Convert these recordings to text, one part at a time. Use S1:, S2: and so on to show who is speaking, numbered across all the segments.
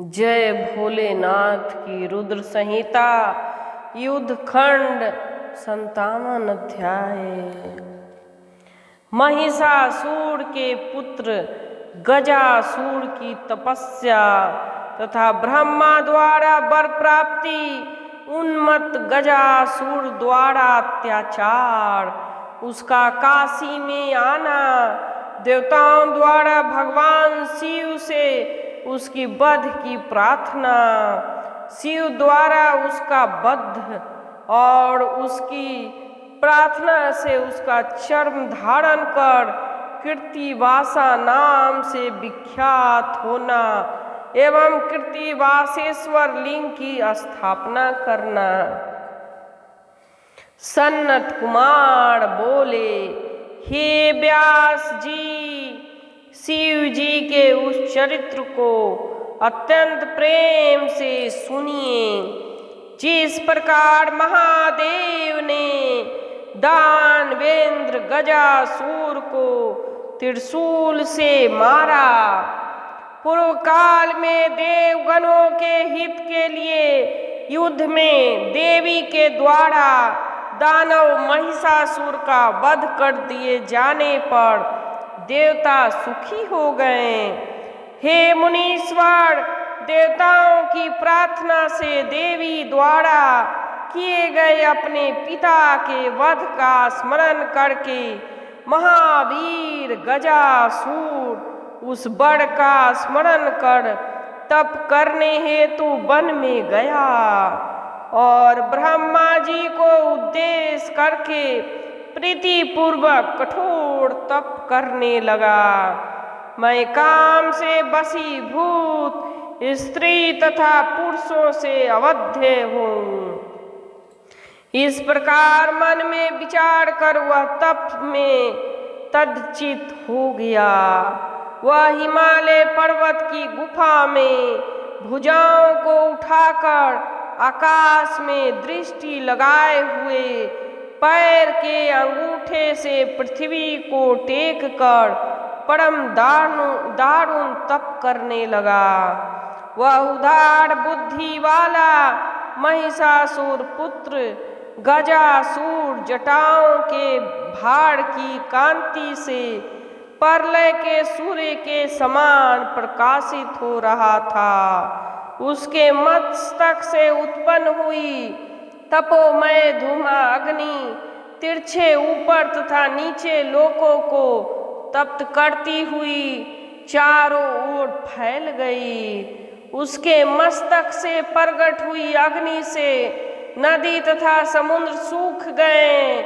S1: जय भोलेनाथ की रुद्र संहिता युद्ध खंड 57 अध्याय। महिषासुर के पुत्र गजासुर की तपस्या तथा ब्रह्मा द्वारा वर प्राप्ति, उन्मत्त गजासुर द्वारा अत्याचार, उसका काशी में आना, देवताओं द्वारा भगवान शिव से उसकी वध की प्रार्थना, शिव द्वारा उसका वध और उसकी प्रार्थना से उसका चर्म धारण कर कृत्तिवासा नाम से विख्यात होना एवं कृत्तिवासेश्वर लिंग की स्थापना करना। सनत कुमार बोले, हे व्यास जी, शिव जी के उस चरित्र को अत्यंत प्रेम से सुनिए, जिस प्रकार महादेव ने दानवेंद्र गजासुर को त्रिशूल से मारा। पूर्व काल में देवगणों के हित के लिए युद्ध में देवी के द्वारा दानव महिषासुर का वध कर दिए जाने पर देवता सुखी हो गए। हे मुनीश्वर, देवताओं की प्रार्थना से देवी द्वारा किए गए अपने पिता के वध का स्मरण करके महावीर गजासुर उस वर का स्मरण कर तप करने हेतु वन में गया और ब्रह्मा जी को उद्देश्य करके प्रीतिपूर्वक कठोर तप करने लगा। मैं काम से वशीभूत स्त्री तथा पुरुषों से अवध्य हूँ। इस प्रकार मन में विचार कर वह तप में तद्चित हो गया। वह हिमालय पर्वत की गुफा में भुजाओं को उठाकर आकाश में दृष्टि लगाए हुए पैर के अंगूठे से पृथ्वी को टेक कर परम दारुण तप करने लगा। वह उदार बुद्धि वाला महिषासुर पुत्र गजासुर जटाओं के भार की कांति से प्रलय के सूर्य के समान प्रकाशित हो रहा था। उसके मस्तक से उत्पन्न हुई तपोमय धूमा अग्नि तिरछे ऊपर तथा नीचे लोकों को तप्त करती हुई चारों ओर फैल गई। उसके मस्तक से प्रकट हुई अग्नि से नदी तथा समुद्र सूख गए,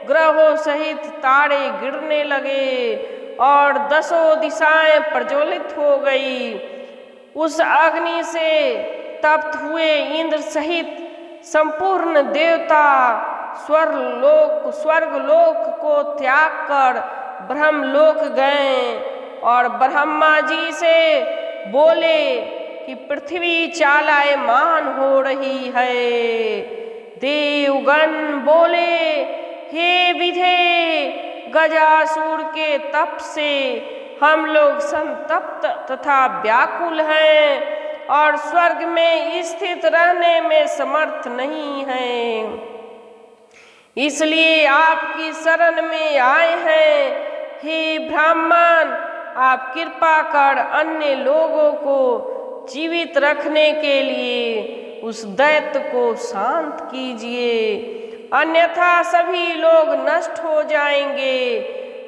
S1: ग्रहों सहित तारे गिरने लगे और दसों दिशाएं प्रज्वलित हो गई। उस अग्नि से तप्त हुए इंद्र सहित संपूर्ण देवता स्वर्गलोक को त्याग कर ब्रह्मलोक गए और ब्रह्मा जी से बोले कि पृथ्वी चालायमान हो रही है। देवगण बोले, हे विधे, गजासुर के तप से हम लोग संतप्त तथा व्याकुल हैं और स्वर्ग में स्थित रहने में समर्थ नहीं हैं, इसलिए आपकी शरण में आए हैं। हे ब्राह्मण, आप कृपा कर अन्य लोगों को जीवित रखने के लिए उस दैत्य को शांत कीजिए, अन्यथा सभी लोग नष्ट हो जाएंगे।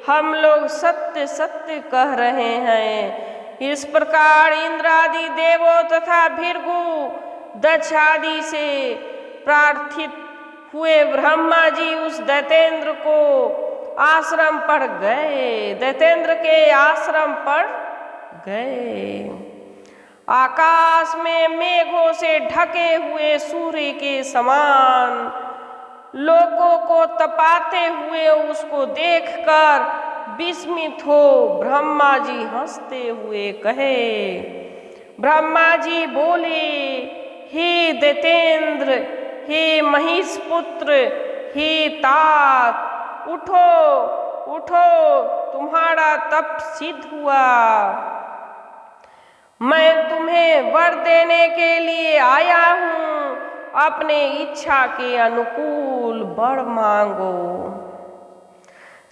S1: हम लोग सत्य सत्य कह रहे हैं। इस प्रकार इंद्रादि देवों तथा भृगु दक्ष आदि से प्रार्थित हुए ब्रह्मा जी उस दैतेंद्र को आश्रम पर गए, दैतेंद्र के आश्रम पर गए। आकाश में मेघों से ढके हुए सूर्य के समान लोगों को तपाते हुए उसको देखकर विस्मित हो ब्रह्मा जी हंसते हुए कहे। ब्रह्मा जी बोले, हे दैतेंद्र, हे महिषपुत्र, हे तात, उठो उठो, तुम्हारा तप सिद्ध हुआ। मैं तुम्हें वर देने के लिए आया हूँ, अपने इच्छा के अनुकूल वर मांगो।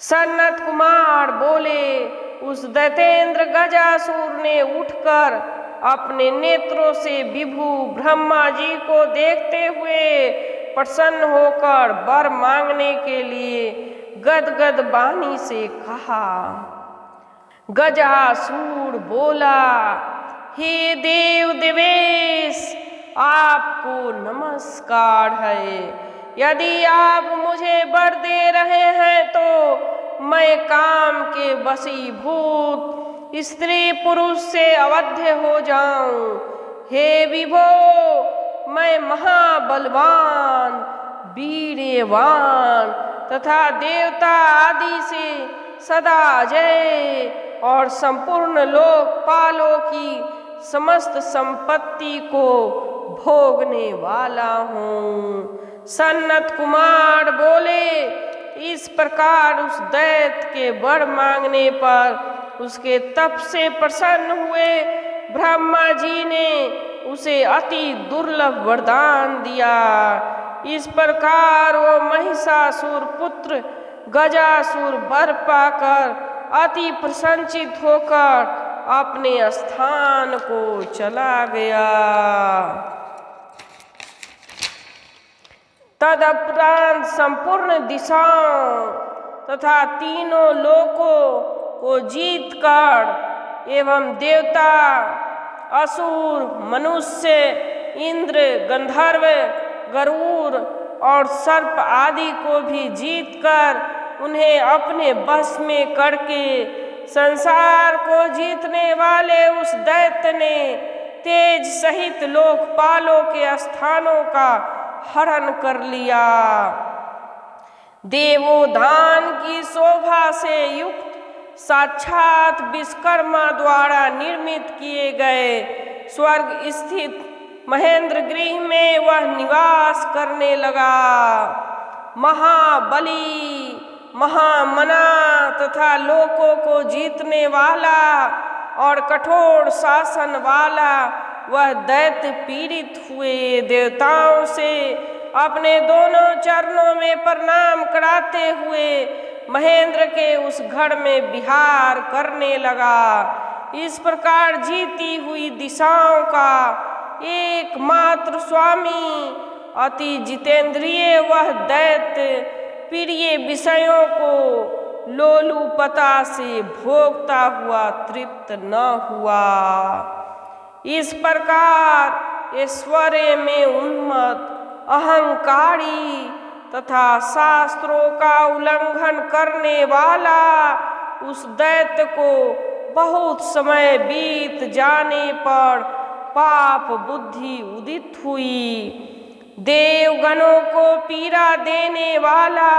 S1: सनत कुमार बोले। उस दैतेंद्र गजासुर ने उठकर अपने नेत्रों से विभु ब्रह्मा जी को देखते हुए प्रसन्न होकर वर मांगने के लिए गदगद वाणी से कहा। गजासुर बोला, हे देव देवेश, आपको नमस्कार है। यदि आप मुझे वर दे रहे हैं तो मैं काम के वशीभूत स्त्री पुरुष से अवध्य हो जाऊं। हे विभो, मैं महाबलवान, वीर्यवान तथा देवता आदि से सदा जय और संपूर्ण लोकपालों की समस्त संपत्ति को भोगने वाला हूँ। सन्नत कुमार बोले। इस प्रकार उस दैत्य के वर मांगने पर उसके तप से प्रसन्न हुए ब्रह्मा जी ने उसे अति दुर्लभ वरदान दिया। इस प्रकार वो महिषासुर पुत्र गजासुर वर पाकर अति प्रसन्नचित होकर अपने स्थान को चला गया। तदुपरांत संपूर्ण दिशाओं तथा तीनों लोकों को जीतकर एवं देवता, असुर, मनुष्य, इंद्र, गंधर्व, गरुड़ और सर्प आदि को भी जीतकर उन्हें अपने बस में करके संसार को जीतने वाले उस दैत्य ने तेज सहित लोकपालों के स्थानों का हरण कर लिया। देवोदान की शोभा से युक्त साक्षात विश्वकर्मा द्वारा निर्मित किए गए स्वर्ग स्थित महेंद्र गृह में वह निवास करने लगा। महाबली, महामना तथा लोकों को जीतने वाला और कठोर शासन वाला वह दैत्य पीड़ित हुए देवताओं से अपने दोनों चरणों में प्रणाम कराते हुए महेंद्र के उस घर में विहार करने लगा। इस प्रकार जीती हुई दिशाओं का एकमात्र स्वामी अति जितेंद्रिय वह दैत्य प्रिय विषयों को लोलुपता से भोगता हुआ तृप्त न हुआ। इस प्रकार ऐश्वर्य में उन्मत्त, अहंकारी तथा शास्त्रों का उल्लंघन करने वाला उस दैत्य को बहुत समय बीत जाने पर पाप बुद्धि उदित हुई। देवगणों को पीड़ा देने वाला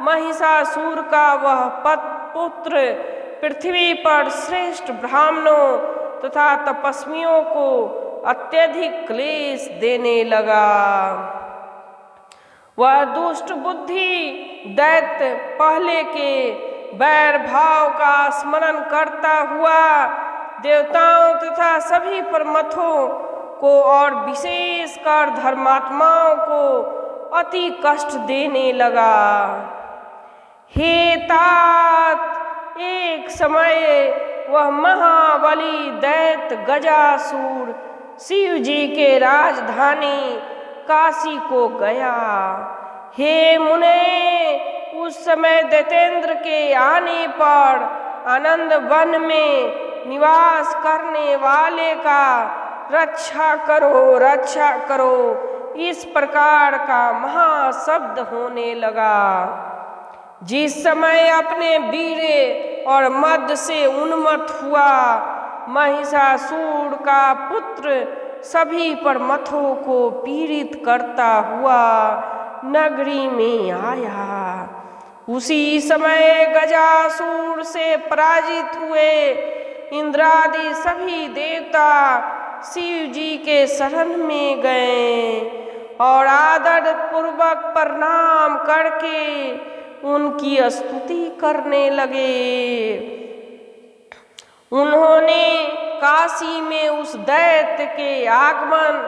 S1: महिषासुर का वह पुत्र पृथ्वी पर श्रेष्ठ ब्राह्मणों तथा तपस्वियों को अत्यधिक क्लेश देने लगा। वह दुष्ट बुद्धि दैत्य पहले के बैर भाव का स्मरण करता हुआ देवताओं तथा सभी परमथों को और विशेषकर धर्मात्माओं को अति कष्ट देने लगा। हे तात, एक समय वह महाबली दैत्य गजासुर शिव जी के राजधानी काशी को गया। हे मुने, उस समय दैतेंद्र के आने पर आनंद वन में निवास करने वाले का रक्षा करो, रक्षा करो, इस प्रकार का महाशब्द होने लगा। जिस समय अपने वीर्य और मद से उन्मत्त हुआ महिषासुर का पुत्र सभी परमथों को पीड़ित करता हुआ नगरी में आया, उसी समय गजासुर से पराजित हुए इंद्रादि सभी देवता शिव जी के शरण में गए और आदर पूर्वक प्रणाम करके उनकी स्तुति करने लगे। उन्होंने काशी में उस दैत्य के आगमन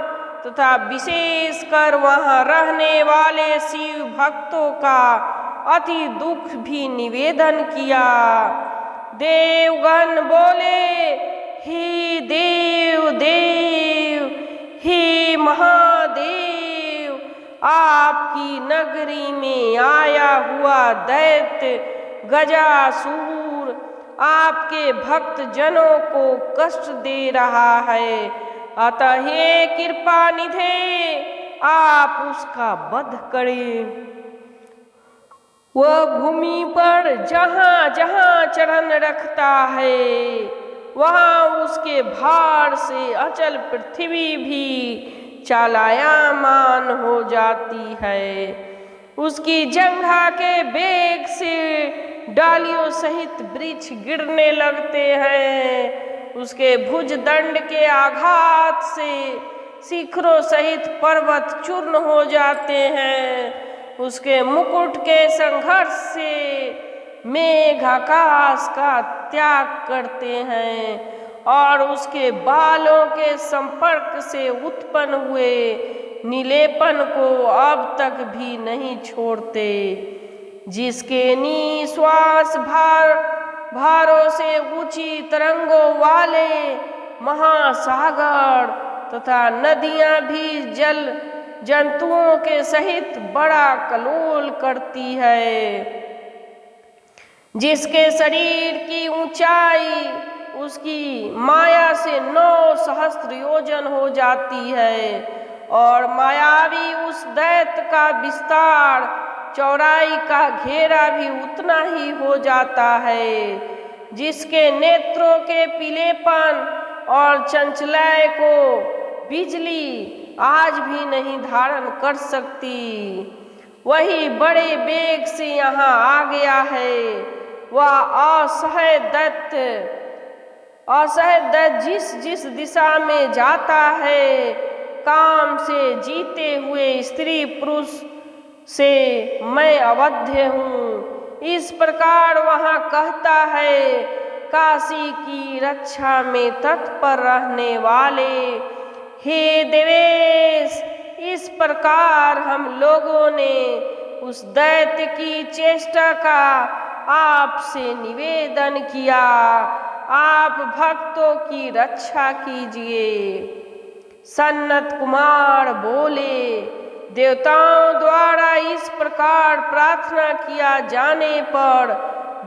S1: तथा विशेषकर वहां रहने वाले शिव भक्तों का अति दुख भी निवेदन किया। देवगण बोले, हे देव देव, हे महादेव, आपकी नगरी में आया हुआ दैत्य गजासुर आपके भक्त जनों को कष्ट दे रहा है, अतः हे कृपा निधे आप उसका वध करें। वह भूमि पर जहाँ जहाँ चरण रखता है वहाँ उसके भार से अचल पृथ्वी भी चालायमान हो जाती है। उसकी जंघा के वेग से डालियों सहित वृक्ष गिरने लगते हैं। उसके भुजदंड के आघात से शिखरों सहित पर्वत चूर्ण हो जाते हैं। उसके मुकुट के संघर्ष से मेघ आकाश का त्याग करते हैं और उसके बालों के संपर्क से उत्पन्न हुए नीलेपन को अब तक भी नहीं छोड़ते। जिसके निश्वास भारों से ऊंची तरंगों वाले महासागर तथा नदियां भी जल जंतुओं के सहित बड़ा कलोल करती है। जिसके शरीर की ऊंचाई उसकी माया से 9 सहस्त्र योजन हो जाती है और मायावी उस दैत्य का विस्तार चौड़ाई का घेरा भी उतना ही हो जाता है। जिसके नेत्रों के पीलेपन और चंचलाय को बिजली आज भी नहीं धारण कर सकती, वही बड़े वेग से यहाँ आ गया है। वह असह्य दैत्य जिस जिस दिशा में जाता है काम से जीते हुए स्त्री पुरुष से मैं अवध्य हूँ, इस प्रकार वहाँ कहता है। काशी की रक्षा में तत्पर रहने वाले हे देवेश, इस प्रकार हम लोगों ने उस दैत्य की चेष्टा का आपसे निवेदन किया, आप भक्तों की रक्षा कीजिए। सन्नत कुमार बोले, देवताओं द्वारा इस प्रकार प्रार्थना किया जाने पर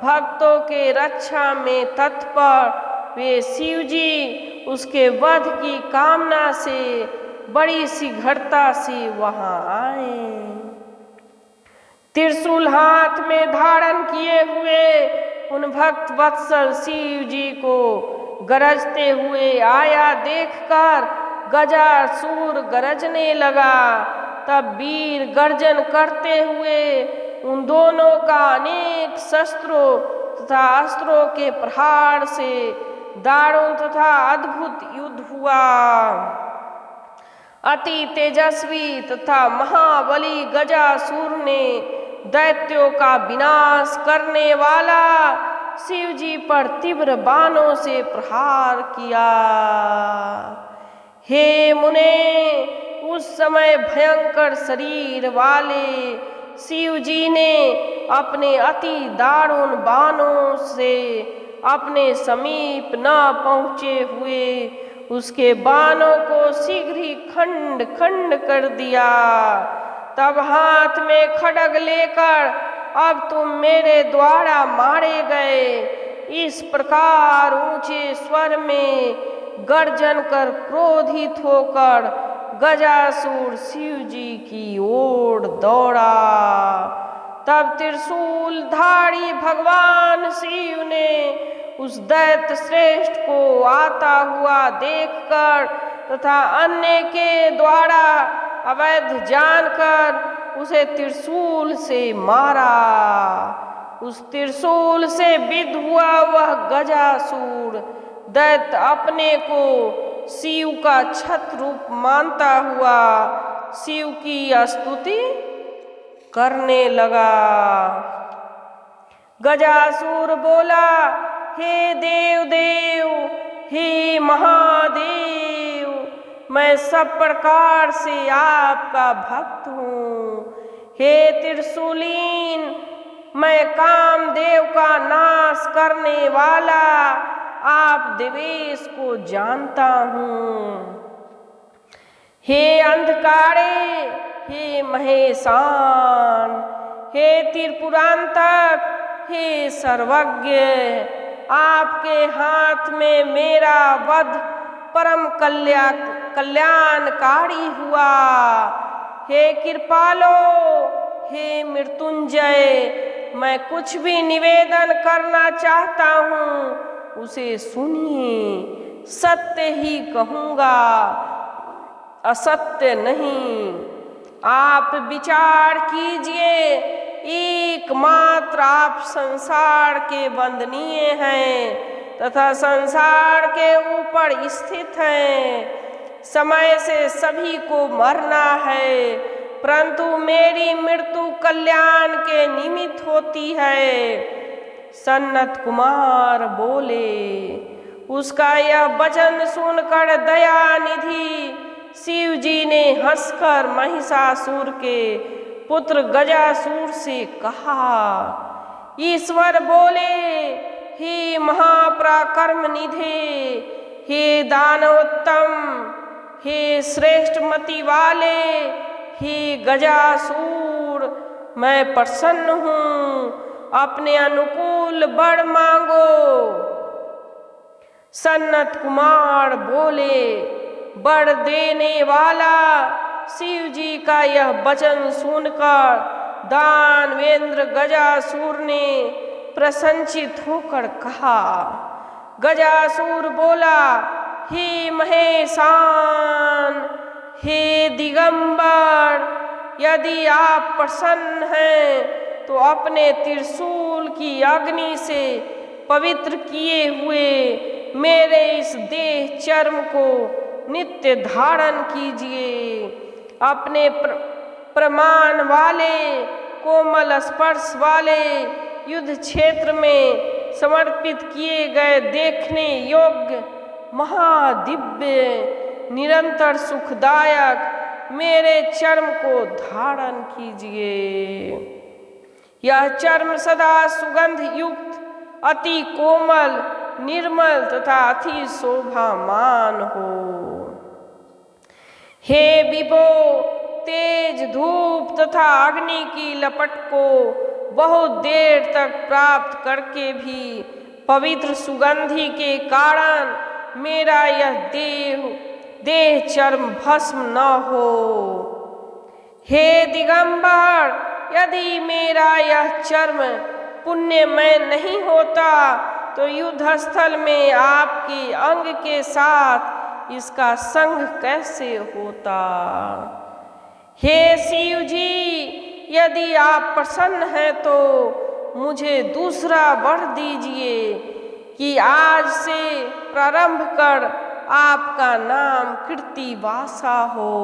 S1: भक्तों के रक्षा में तत्पर वे शिव जी उसके वध की कामना से बड़ी शीघ्रता से वहां आए। त्रिशूल हाथ में धारण किए हुए उन भक्त वत्सल शिव जी को गरजते हुए आया देखकर गजासुर गरजने लगा। तब वीर गर्जन करते हुए उन दोनों का अनेक शस्त्रों तथा अस्त्रों के प्रहार से दारुण तथा अद्भुत युद्ध हुआ। अति तेजस्वी तथा महाबली गजासुर ने दैत्यों का विनाश करने वाला शिव जी पर तीव्र बाणों से प्रहार किया। हे मुने, उस समय भयंकर शरीर वाले शिव जी ने अपने अति दारुण बाणों से अपने समीप न पहुँचे हुए उसके बाणों को शीघ्र ही खंड खंड कर दिया। तब हाथ में खड्ग लेकर अब तुम मेरे द्वारा मारे गए, इस प्रकार ऊंचे स्वर में गर्जन कर क्रोधित होकर गजासुर शिव जी की ओर दौड़ा। तब त्रिशूल धारी भगवान शिव ने उस दैत्य श्रेष्ठ को आता हुआ देखकर तथा अन्य के द्वारा अवैध जानकर उसे त्रिशूल से मारा। उस त्रिशूल से विद्ध हुआ वह गजासुर दैत्य अपने को शिव का छत्र रूप मानता हुआ शिव की स्तुति करने लगा। गजासुर बोला, हे देव देव, हे महादेव, मैं सब प्रकार से आपका भक्त हूँ। हे त्रिशूलीन, मैं कामदेव का नाश करने वाला आप देवेश को जानता हूँ। हे अंधकारे, हे महेशान, हे त्रिपुरांतक, हे सर्वज्ञ, आपके हाथ में मेरा वध परम कल्याणकारी हुआ। हे कृपालो, हे मृत्युंजय, मैं कुछ भी निवेदन करना चाहता हूँ उसे सुनिए। सत्य ही कहूँगा, असत्य नहीं। आप विचार कीजिए, एकमात्र आप संसार के वंदनीय हैं तथा संसार के ऊपर स्थित हैं। समय से सभी को मरना है, परंतु मेरी मृत्यु कल्याण के निमित्त होती है। सन्नत कुमार बोले। उसका यह वचन सुनकर दयानिधि शिव जी ने हंसकर महिषासुर के पुत्र गजासुर से कहा। ईश्वर बोले, हे महापराक्रम निधे, हे दानवोत्तम, हे श्रेष्ठ मति वाले, हे गजासुर, मैं प्रसन्न हूँ, अपने अनुकूल वर मांगो। सन्नत कुमार बोले। वर देने वाला शिव जी का यह वचन सुनकर दानवेंद्र गजासुर ने प्रसन्नचित होकर कहा। गजासुर बोला, हे महेशान, हे दिगंबर, यदि आप प्रसन्न हैं तो अपने त्रिशूल की अग्नि से पवित्र किए हुए मेरे इस देह चर्म को नित्य धारण कीजिए। अपने प्रमाण वाले कोमल स्पर्श वाले युद्ध क्षेत्र में समर्पित किए गए देखने योग्य महादिव्य निरंतर सुखदायक मेरे चर्म को धारण कीजिए। यह चर्म सदा सुगंध युक्त, अति कोमल, निर्मल तथा अति शोभामान हो। हे विभो, तेज धूप तथा अग्नि की लपट को बहुत देर तक प्राप्त करके भी पवित्र सुगंधि के कारण मेरा यह देह चर्म भस्म न हो। हे दिगंबर, यदि मेरा यह चर्म पुण्यमय नहीं होता तो युद्ध स्थल में आपके अंग के साथ इसका संग कैसे होता। हे शिव जी, यदि आप प्रसन्न हैं तो मुझे दूसरा वर दीजिए कि आज से प्रारंभ कर आपका नाम कीर्तिवासा हो।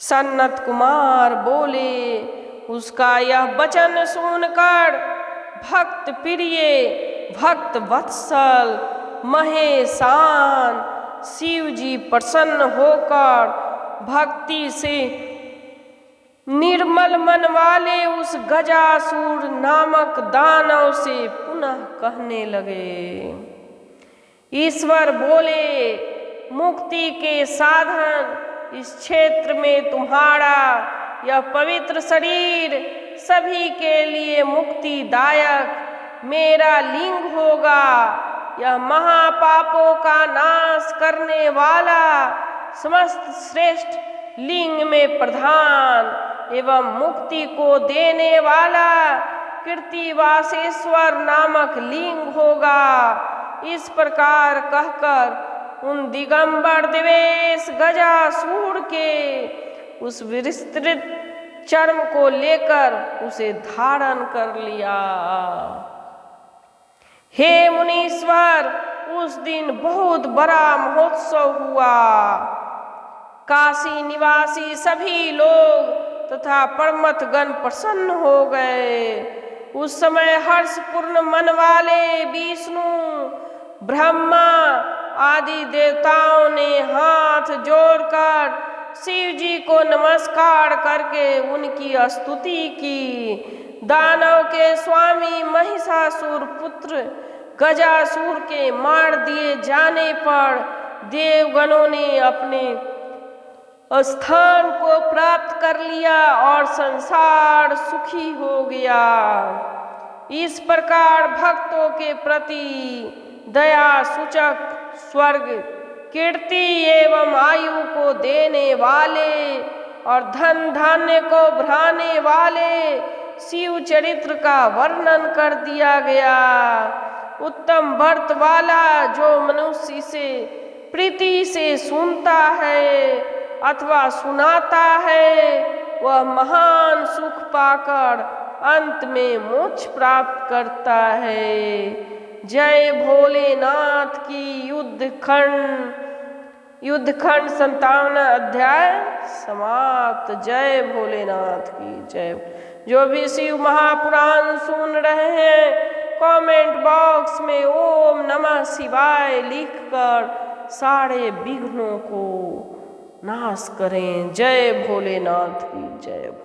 S1: सन्नत कुमार बोले। उसका यह वचन सुनकर भक्त प्रिय, भक्त वत्सल, महेशान शिव जी प्रसन्न होकर भक्ति से निर्मल मन वाले उस गजासुर नामक दानव से पुनः कहने लगे। ईश्वर बोले, मुक्ति के साधन इस क्षेत्र में तुम्हारा यह पवित्र शरीर सभी के लिए मुक्तिदायक मेरा लिंग होगा। यह महापापों का नाश करने वाला समस्त श्रेष्ठ लिंग में प्रधान एवं मुक्ति को देने वाला कीर्तिवासेश्वर नामक लिंग होगा। इस प्रकार कहकर उन दिगंबर देवेश गजासुर के उस विस्तृत चर्म को लेकर उसे धारण कर लिया। हे मुनीश्वर, उस दिन बहुत बड़ा महोत्सव हुआ। काशी निवासी सभी लोग तथा परमथगण प्रसन्न हो गए। उस समय हर्षपूर्ण मन वाले विष्णु ब्रह्मा आदि देवताओं ने हाथ जोड़कर शिव जी को नमस्कार करके उनकी स्तुति की। दानव के स्वामी महिषासुर पुत्र गजासुर के मार दिए जाने पर देवगणों ने अपने स्थान को प्राप्त कर लिया और संसार सुखी हो गया। इस प्रकार भक्तों के प्रति दया सूचक स्वर्ग कीर्ति एवं आयु को देने वाले और धन धान्य को बढ़ाने वाले शिव चरित्र का वर्णन कर दिया गया। उत्तम व्रत वाला जो मनुष्य से प्रीति से सुनता है अथवा सुनाता है वह महान सुख पाकर अंत में मोक्ष प्राप्त करता है। जय भोलेनाथ की। युद्ध खंड 57 अध्याय समाप्त। जय भोलेनाथ की जय। जो भी शिव महापुराण सुन रहे हैं कमेंट बॉक्स में ओम नमः शिवाय लिखकर सारे विघ्नों को नाश करें। जय भोलेनाथ की जय।